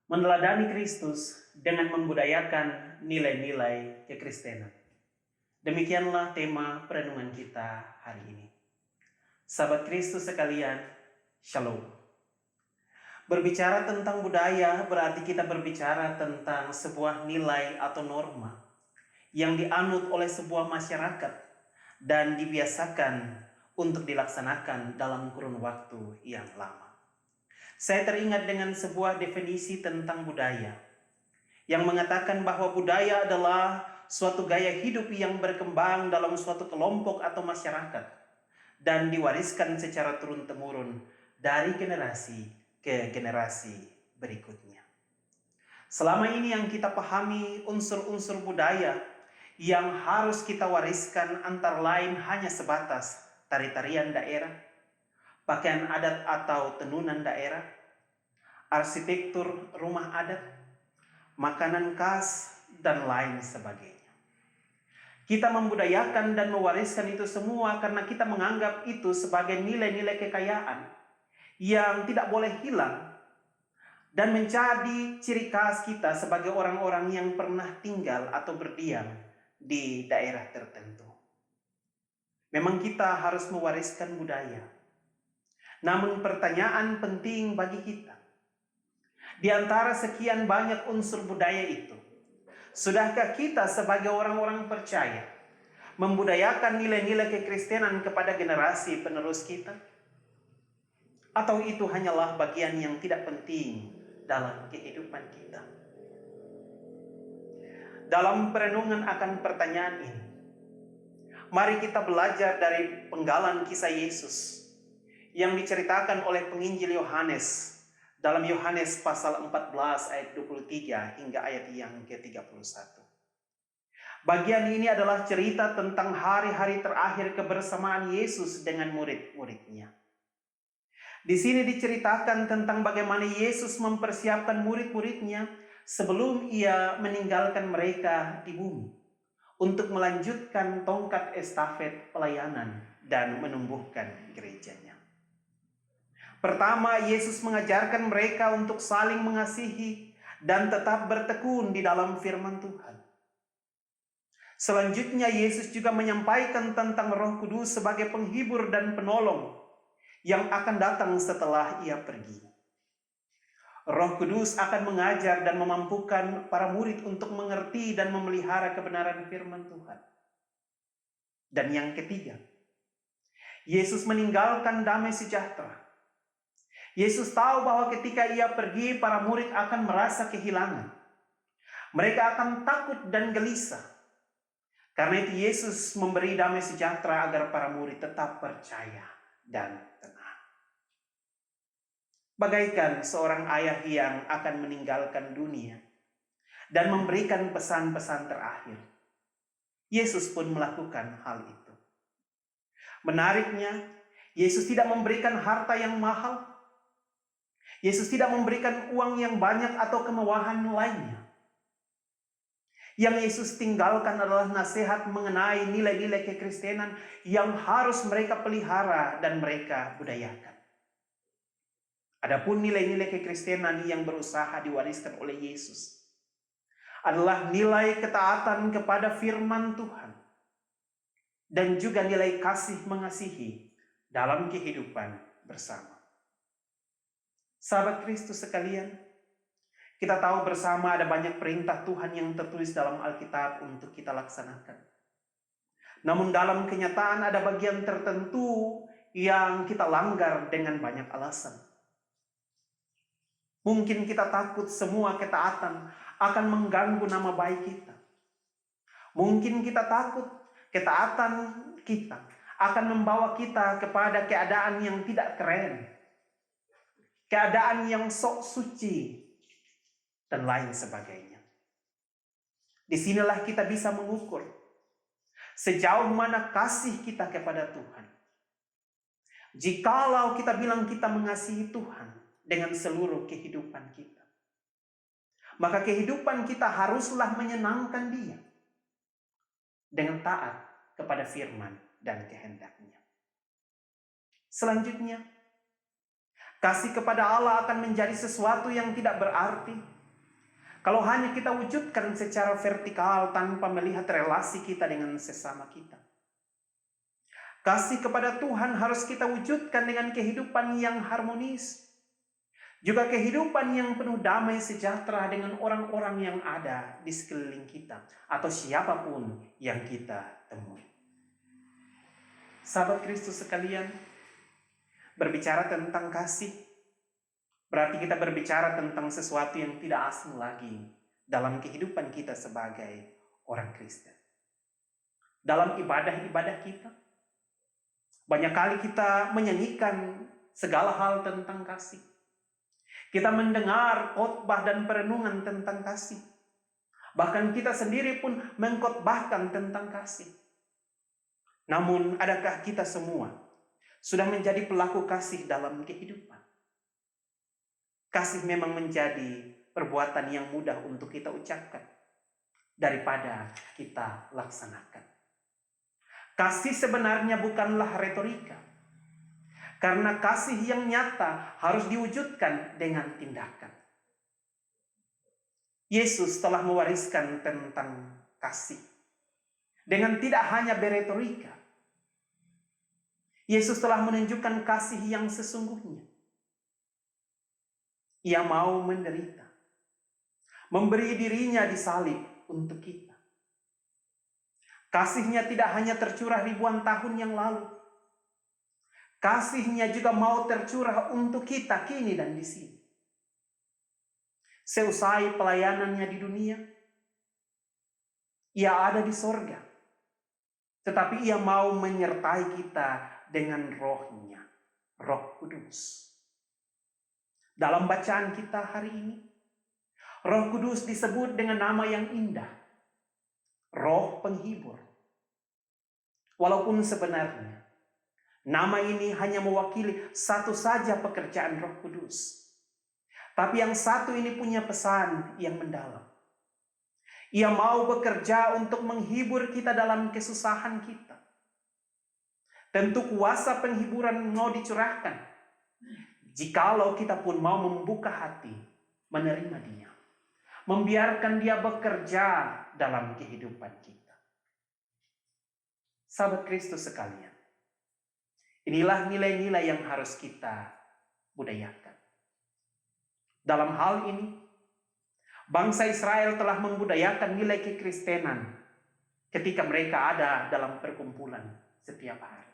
Meneladani Kristus dengan membudayakan nilai-nilai kekristenan. Demikianlah tema perenungan kita hari ini. Sahabat Kristus sekalian, Shalom. Berbicara tentang budaya berarti kita berbicara tentang sebuah nilai atau norma yang dianut oleh sebuah masyarakat dan dibiasakan untuk dilaksanakan dalam kurun waktu yang lama. Saya teringat dengan sebuah definisi tentang budaya yang mengatakan bahwa budaya adalah suatu gaya hidup yang berkembang dalam suatu kelompok atau masyarakat dan diwariskan secara turun-temurun dari generasi ke generasi berikutnya. Selama ini yang kita pahami unsur-unsur budaya yang harus kita wariskan antara lain hanya sebatas tari-tarian daerah, pakaian adat atau tenunan daerah, arsitektur rumah adat, makanan khas, dan lain sebagainya. Kita membudayakan dan mewariskan itu semua karena kita menganggap itu sebagai nilai-nilai kekayaan yang tidak boleh hilang dan menjadi ciri khas kita sebagai orang-orang yang pernah tinggal atau berdiam di daerah tertentu. Memang kita harus mewariskan budaya. Namun pertanyaan penting bagi kita, di antara sekian banyak unsur budaya itu, sudahkah kita sebagai orang-orang percaya membudayakan nilai-nilai kekristenan kepada generasi penerus kita? Atau itu hanyalah bagian yang tidak penting dalam kehidupan kita? Dalam perenungan akan pertanyaan ini, mari kita belajar dari penggalan kisah Yesus yang diceritakan oleh penginjil Yohanes dalam Yohanes pasal 14 ayat 23 hingga ayat yang ke-31. Bagian ini adalah cerita tentang hari-hari terakhir kebersamaan Yesus dengan murid-muridnya. Di sini diceritakan tentang bagaimana Yesus mempersiapkan murid-muridnya sebelum ia meninggalkan mereka di bumi untuk melanjutkan tongkat estafet pelayanan dan menumbuhkan gerejanya. Pertama, Yesus mengajarkan mereka untuk saling mengasihi dan tetap bertekun di dalam firman Tuhan. Selanjutnya, Yesus juga menyampaikan tentang Roh Kudus sebagai penghibur dan penolong yang akan datang setelah ia pergi. Roh Kudus akan mengajar dan memampukan para murid untuk mengerti dan memelihara kebenaran firman Tuhan. Dan yang ketiga, Yesus meninggalkan damai sejahtera. Yesus tahu bahwa ketika ia pergi, para murid akan merasa kehilangan. Mereka akan takut dan gelisah. Karena itu Yesus memberi damai sejahtera agar para murid tetap percaya dan tenang. Bagaikan seorang ayah yang akan meninggalkan dunia dan memberikan pesan-pesan terakhir, Yesus pun melakukan hal itu. Menariknya, Yesus tidak memberikan harta yang mahal. Yesus tidak memberikan uang yang banyak atau kemewahan lainnya. Yang Yesus tinggalkan adalah nasihat mengenai nilai-nilai kekristenan yang harus mereka pelihara dan mereka budayakan. Adapun nilai-nilai kekristenan yang berusaha diwariskan oleh Yesus adalah nilai ketaatan kepada firman Tuhan dan juga nilai kasih mengasihi dalam kehidupan bersama. Sahabat Kristus sekalian, kita tahu bersama ada banyak perintah Tuhan yang tertulis dalam Alkitab untuk kita laksanakan. Namun dalam kenyataan ada bagian tertentu yang kita langgar dengan banyak alasan. Mungkin kita takut semua ketaatan akan mengganggu nama baik kita. Mungkin kita takut ketaatan kita akan membawa kita kepada keadaan yang tidak keren, keadaan yang sok suci, dan lain sebagainya. Disinilah kita bisa mengukur sejauh mana kasih kita kepada Tuhan. Jikalau kita bilang kita mengasihi Tuhan dengan seluruh kehidupan kita, maka kehidupan kita haruslah menyenangkan Dia dengan taat kepada firman dan kehendak-Nya. Selanjutnya, kasih kepada Allah akan menjadi sesuatu yang tidak berarti Kalau hanya kita wujudkan secara vertikal tanpa melihat relasi kita dengan sesama kita. Kasih kepada Tuhan harus kita wujudkan dengan kehidupan yang harmonis. Juga kehidupan yang penuh damai sejahtera dengan orang-orang yang ada di sekeliling kita. Atau siapapun yang kita temui. Sahabat Kristus sekalian, berbicara tentang kasih, berarti kita berbicara tentang sesuatu yang tidak asing lagi dalam kehidupan kita sebagai orang Kristen. Dalam ibadah-ibadah kita, banyak kali kita menyanyikan segala hal tentang kasih. Kita mendengar khotbah dan perenungan tentang kasih. Bahkan kita sendiri pun mengkhotbahkan tentang kasih. Namun, adakah kita semua sudah menjadi pelaku kasih dalam kehidupan? Kasih memang menjadi perbuatan yang mudah untuk kita ucapkan daripada kita laksanakan. Kasih sebenarnya bukanlah retorika. Karena kasih yang nyata harus diwujudkan dengan tindakan. Yesus telah mewariskan tentang kasih dengan tidak hanya beretorika. Yesus telah menunjukkan kasih yang sesungguhnya. Ia mau menderita, memberi dirinya disalib untuk kita. Kasihnya tidak hanya tercurah ribuan tahun yang lalu. Kasihnya juga mau tercurah untuk kita kini dan di sini. Seusai pelayanannya di dunia, ia ada di sorga. Tetapi ia mau menyertai kita dengan rohnya, Roh Kudus. Dalam bacaan kita hari ini, Roh Kudus disebut dengan nama yang indah, Roh Penghibur. Walaupun sebenarnya nama ini hanya mewakili satu saja pekerjaan Roh Kudus. Tapi yang satu ini punya pesan yang mendalam. Ia mau bekerja untuk menghibur kita dalam kesusahan kita. Tentu kuasa penghiburan mau dicurahkan. Jikalau kita pun mau membuka hati, menerima Dia. Membiarkan Dia bekerja dalam kehidupan kita. Sahabat Kristus sekalian, inilah nilai-nilai yang harus kita budayakan. Dalam hal ini, bangsa Israel telah membudayakan nilai kekristenan ketika mereka ada dalam perkumpulan setiap hari.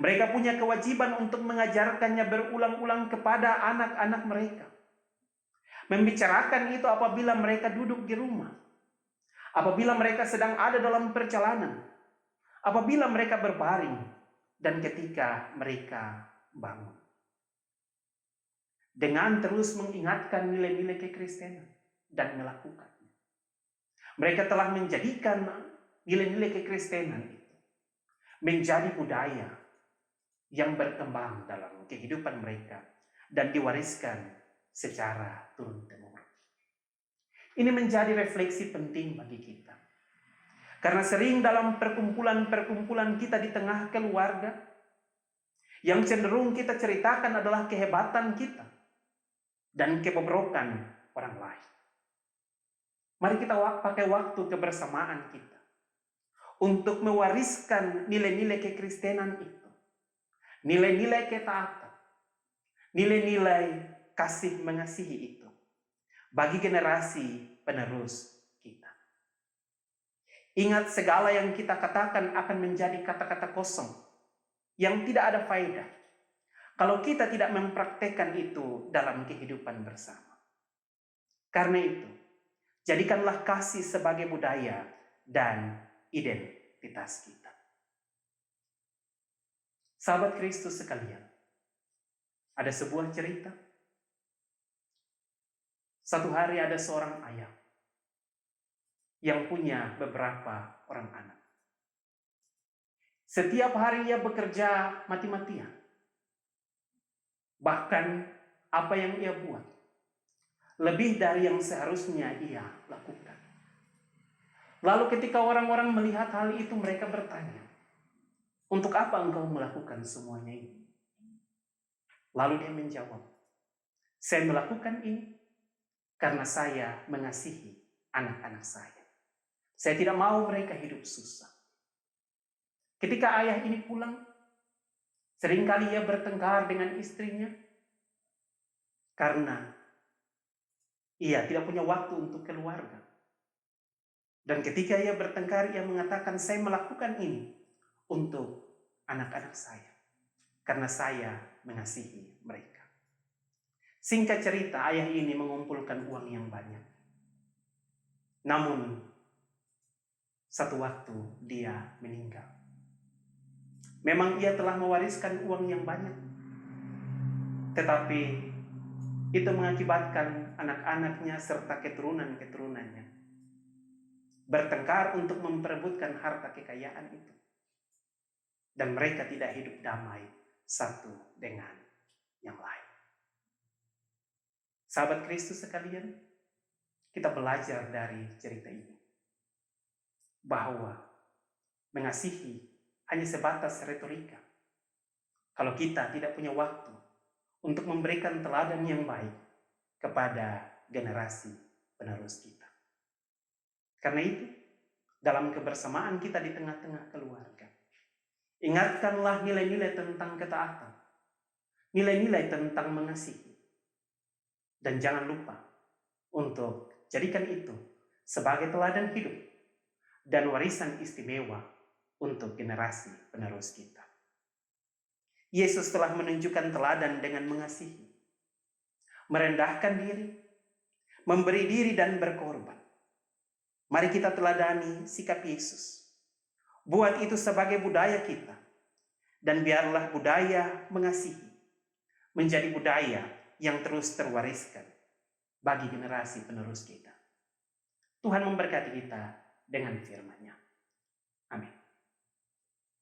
Mereka punya kewajiban untuk mengajarkannya berulang-ulang kepada anak-anak mereka. Membicarakan itu apabila mereka duduk di rumah, apabila mereka sedang ada dalam perjalanan, apabila mereka berbaring, dan ketika mereka bangun. Dengan terus mengingatkan nilai-nilai kekristenan dan melakukannya. Mereka telah menjadikan nilai-nilai kekristenan itu menjadi budaya yang berkembang dalam kehidupan mereka dan diwariskan secara turun-temurun. Ini menjadi refleksi penting bagi kita. Karena sering dalam perkumpulan-perkumpulan kita di tengah keluarga, yang cenderung kita ceritakan adalah kehebatan kita dan kebobrokan orang lain. Mari kita pakai waktu kebersamaan kita untuk mewariskan nilai-nilai kekristenan itu. Nilai-nilai ketaatan, nilai-nilai kasih mengasihi itu bagi generasi penerus kita. Ingat, segala yang kita katakan akan menjadi kata-kata kosong yang tidak ada faedah kalau kita tidak mempraktekkan itu dalam kehidupan bersama. Karena itu, jadikanlah kasih sebagai budaya dan identitas kita. Sahabat Kristus sekalian, ada sebuah cerita. Satu hari ada seorang ayah yang punya beberapa orang anak. Setiap hari ia bekerja mati-matian. Bahkan apa yang ia buat lebih dari yang seharusnya ia lakukan. Lalu ketika orang-orang melihat hal itu, mereka bertanya, "Untuk apa engkau melakukan semuanya ini?" Lalu dia menjawab, "Saya melakukan ini karena saya mengasihi anak-anak saya. Saya tidak mau mereka hidup susah. Ketika ayah ini pulang, seringkali ia bertengkar dengan istrinya karena ia tidak punya waktu untuk keluarga. Dan ketika ia bertengkar, ia mengatakan, saya melakukan ini untuk anak-anak saya karena saya mengasihi mereka. Singkat cerita, ayah ini mengumpulkan uang yang banyak. Namun, satu waktu dia meninggal. Memang ia telah mewariskan uang yang banyak, tetapi itu mengakibatkan anak-anaknya serta keturunan-keturunannya bertengkar untuk memperebutkan harta kekayaan itu. Dan mereka tidak hidup damai satu dengan yang lain. Sahabat Kristus sekalian, kita belajar dari cerita ini bahwa mengasihi hanya sebatas retorika. Kalau kita tidak punya waktu untuk memberikan teladan yang baik kepada generasi penerus kita. Karena itu, dalam kebersamaan kita di tengah-tengah keluarga, ingatkanlah nilai-nilai tentang ketaatan, nilai-nilai tentang mengasihi. Dan jangan lupa untuk jadikan itu sebagai teladan hidup dan warisan istimewa untuk generasi penerus kita. Yesus telah menunjukkan teladan dengan mengasihi, merendahkan diri, memberi diri dan berkorban. Mari kita teladani sikap Yesus. Buat itu sebagai budaya kita. Dan biarlah budaya mengasihi menjadi budaya yang terus terwariskan bagi generasi penerus kita. Tuhan memberkati kita dengan firman-Nya.